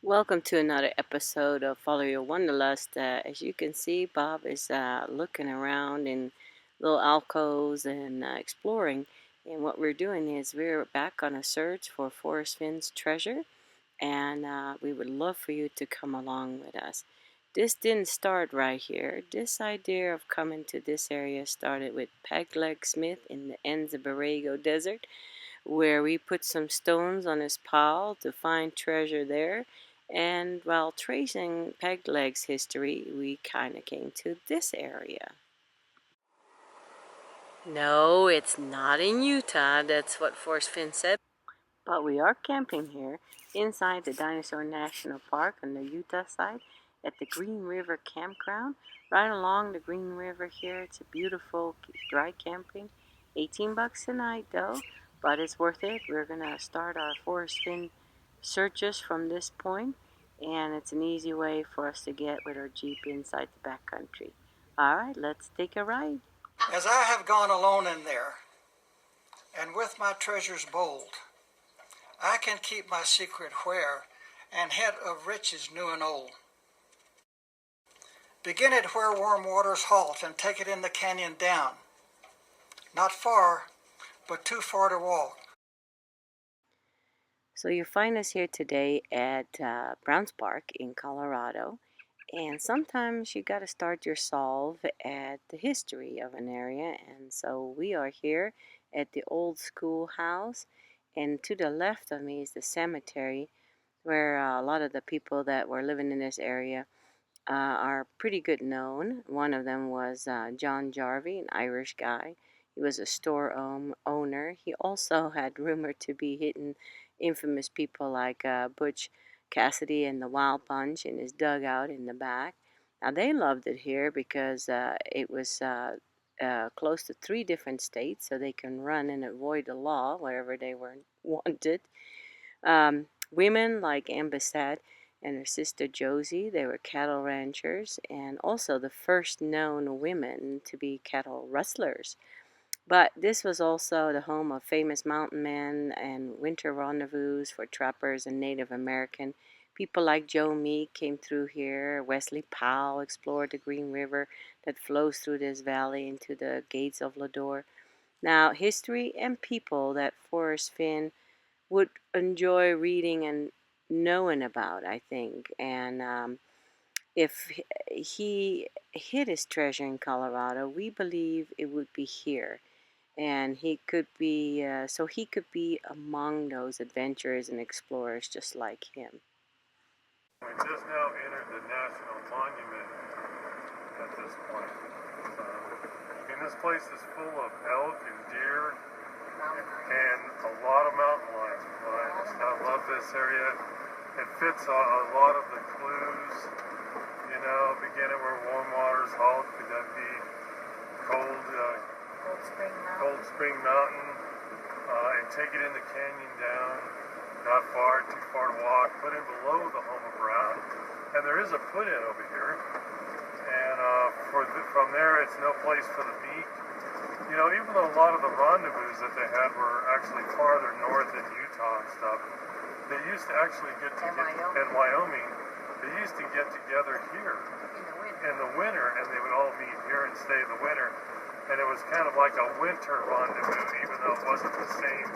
Welcome to another episode of Follow Your Wanderlust. As you can see, Bob is looking around in little alcoves and exploring. And what we're doing is we're back on a search for FORREST FENN'S treasure, and we would love for you to come along with us. This didn't start right here. This idea of coming to this area started with Pegleg Smith in the ends of Borrego Desert, where we put some stones on his pile to find treasure there. And while tracing Pegleg's history, we kind of came to this area. No, it's not in Utah. That's what Forrest Fenn said. But we are camping here inside the Dinosaur National Park on the Utah side at the Green River Campground. Right along the Green River here. It's a beautiful dry camping. 18 bucks a night though, but it's worth it. We're going to start our Forrest Fenn searches from this point, and it's an easy way for us to get with our Jeep inside the backcountry. Alright, let's take a ride. As I have gone alone in there, and with my treasures bold, I can keep my secret where, and head of riches new and old. Begin it where warm waters halt, and take it in the canyon down. Not far, but too far to walk. So you find us here today at Browns Park in Colorado. And sometimes you got to start your solve at the history of an area. And so we are here at the old schoolhouse. And to the left of me is the cemetery where a lot of the people that were living in this area are pretty good known. One of them was John Jarvie, an Irish guy. He was a store owner. He also had rumored to be hitting infamous people like Butch Cassidy and the Wild Bunch in his dugout in the back. Now, they loved it here because it was close to 3 different states, so they can run and avoid the law wherever they were wanted. Women like Ann Bassett and her sister Josie, they were cattle ranchers and also the first known women to be cattle rustlers. But this was also the home of famous mountain men and winter rendezvous for trappers and Native American. People like Joe Meek came through here. Wesley Powell explored the Green River that flows through this valley into the Gates of Lodore. Now, history and people that Forrest Fenn would enjoy reading and knowing about, I think. And if he hid his treasure in Colorado, we believe it would be here. And he could be, so he could be among those adventurers and explorers just like him. We just now entered the National Monument at this point. And this place is full of elk and deer and a lot of mountain lions. I love this area. It fits a lot of the clues. You know, begin it where warm waters halt. Could that be Cold Spring Mountain? And take it in the canyon down. Not far, too far to walk. Put in below the home of Brown. And there is a put in over here. And from there, it's no place for the meek. You know, even though a lot of the rendezvous that they had were actually farther north in Utah and stuff, they used to actually in Wyoming, they used to get together here in the winter, and they would all meet here and stay the winter. And it was kind of like a winter rendezvous, even though it wasn't the same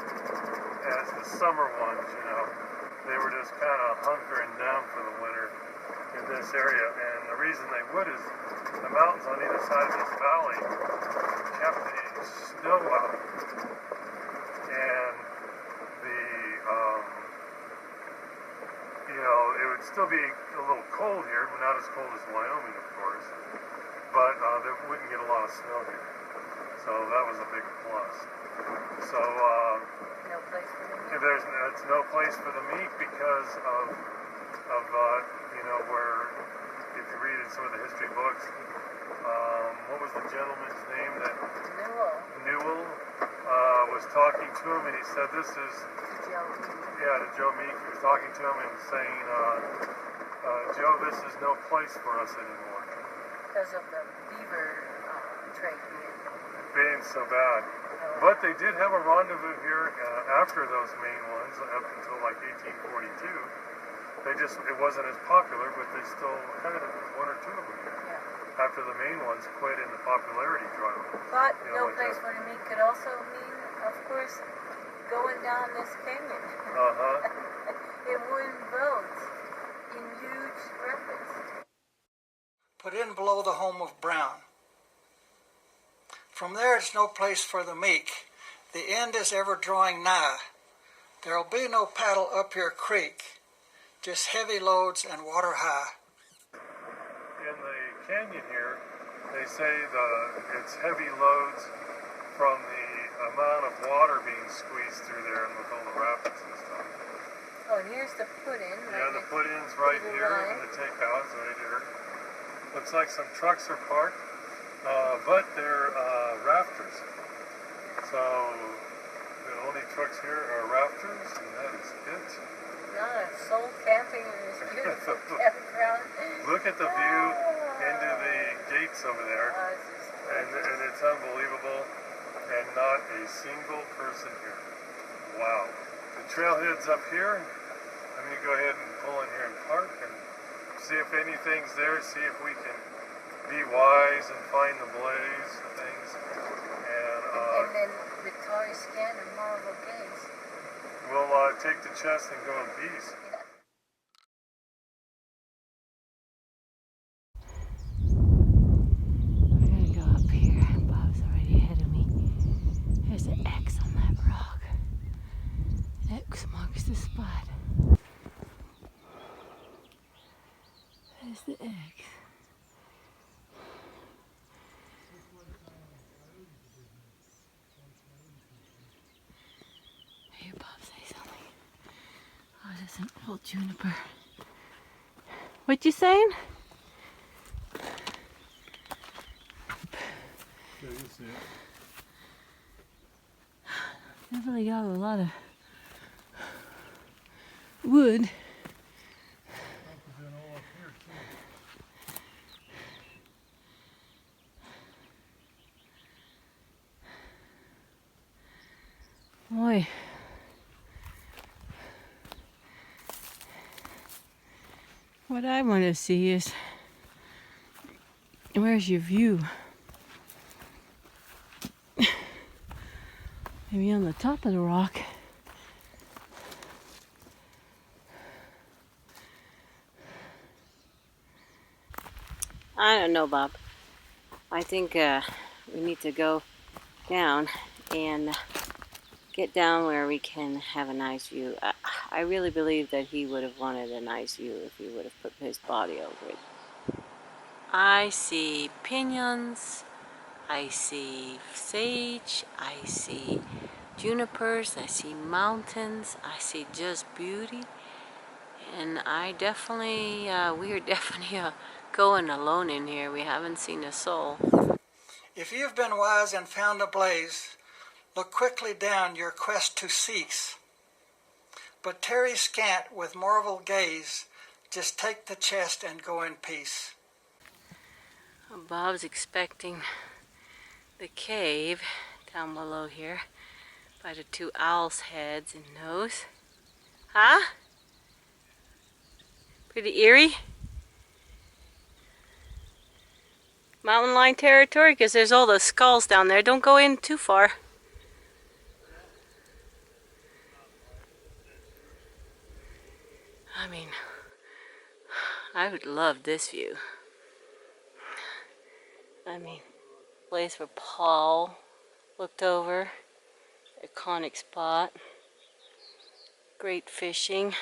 as the summer ones, you know. They were just kind of hunkering down for the winter in this area. And the reason they would is the mountains on either side of this valley kept the snow out. And you know, it would still be a little cold here, but not as cold as Wyoming, of course. But they wouldn't get a lot of snow here. So that was a big plus. So No place for the meek. it's no place for the meek because of you know, where if you read in some of the history books, what was the gentleman's name that Newell was talking to him, and he said, "This is to Joe Meek. He was talking to him and saying, Joe, this is no place for us anymore." Because of the beaver trade Being so bad. But they did have a rendezvous here after those main ones, up until like 1842. it wasn't as popular, but they still had one or two of them here. Yeah. After the main ones quit in the popularity drive. But You know, no place for the meat could also mean, of course, going down this canyon. In wooden boats, in huge rapids. Put in below the home of Brown. From there it's no place for the meek. The end is ever drawing nigh. There'll be no paddle up your creek, just heavy loads and water high. In the canyon here, they say it's heavy loads from the amount of water being squeezed through there and with all the rapids and stuff. Oh, and here's the put-in. Yeah, the put-in's right here and the takeout's right here. Looks like some trucks are parked, but they're rafters. So the only trucks here are rafters, and that is it. Not a soul camping in this beautiful campground. Look at the view into the gates over there, and it's unbelievable, and not a single person here. Wow. The trailhead's up here. I'm going to go ahead and pull in here and park and see if anything's there, see if we can be wise and find the blaze and things. And then Victoria Scan and Marvel Gaze. We'll take the chest and go in peace. We're gonna go up here. Bob's already ahead of me. There's an X on that rock. X marks the spot. There's the X. Here, Bob, say something. Oh, there's an old juniper. What you saying? Yeah, you see it. They've really got a lot of wood. Boy. What I want to see is, where's your view? Maybe on the top of the rock. I don't know, Bob. I think we need to go down and get down where we can have a nice view. I really believe that he would have wanted a nice view if he would have put his body over it. I see piñons, I see sage, I see junipers, I see mountains, I see just beauty. And I definitely, we are definitely going alone in here. We haven't seen a soul. If you've been wise and found a blaze, look quickly down your quest to cease. But tarry scant with marvel gaze, just take the chest and go in peace. Bob's expecting the cave down below here by the two owls' heads and nose. Huh? Pretty eerie? Mountain lion territory? Because there's all the skulls down there. Don't go in too far. I mean, I would love this view. I mean, place where Paul looked over, iconic spot, great fishing.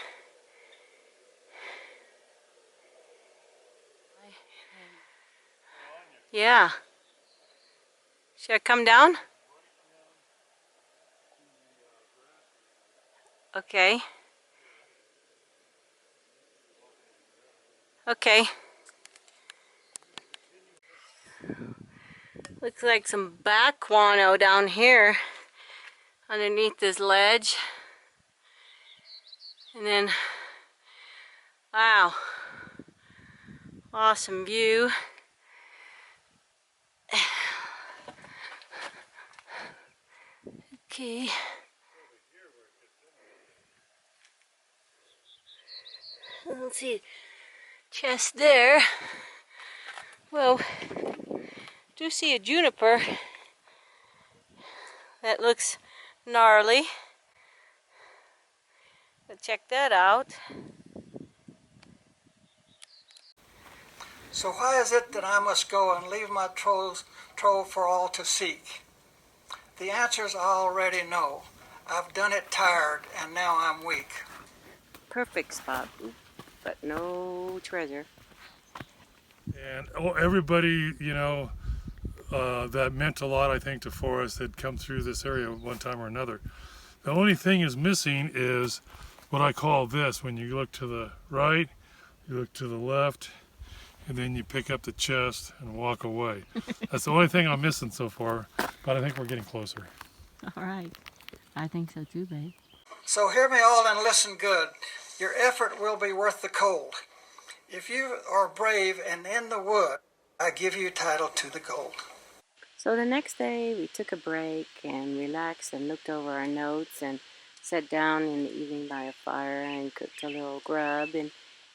Yeah. Should I come down? Okay. Okay. Looks like some bat guano down here underneath this ledge. And then, wow, awesome view. Okay. don't see a chest there. Well, do see a juniper that looks gnarly. But check that out. So why is it that I must go and leave my trove for all to seek? The answers I already know. I've done it tired, and now I'm weak. Perfect spot, but no treasure. And everybody, you know, that meant a lot, I think, to Forrest that come through this area one time or another. The only thing is missing is what I call this. When you look to the right, you look to the left, and then you pick up the chest and walk away. That's the only thing I'm missing so far, but I think we're getting closer. All right. I think so too, babe. So hear me all and listen good. Your effort will be worth the cold. If you are brave and in the wood, I give you title to the gold. So the next day we took a break and relaxed and looked over our notes and sat down in the evening by a fire and cooked a little grub and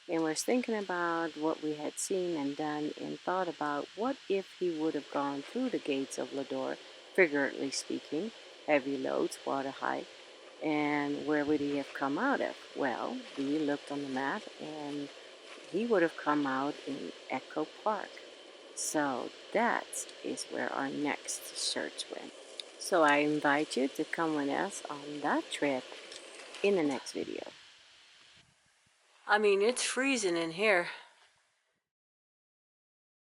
was thinking about what we had seen and done and thought about what if he would have gone through the gates of Lodore, figuratively speaking, heavy loads, water high, and where would he have come out of? Well, we looked on the map and he would have come out in Echo Park. So that is where our next search went. So I invite you to come with us on that trip in the next video. I mean, it's freezing in here.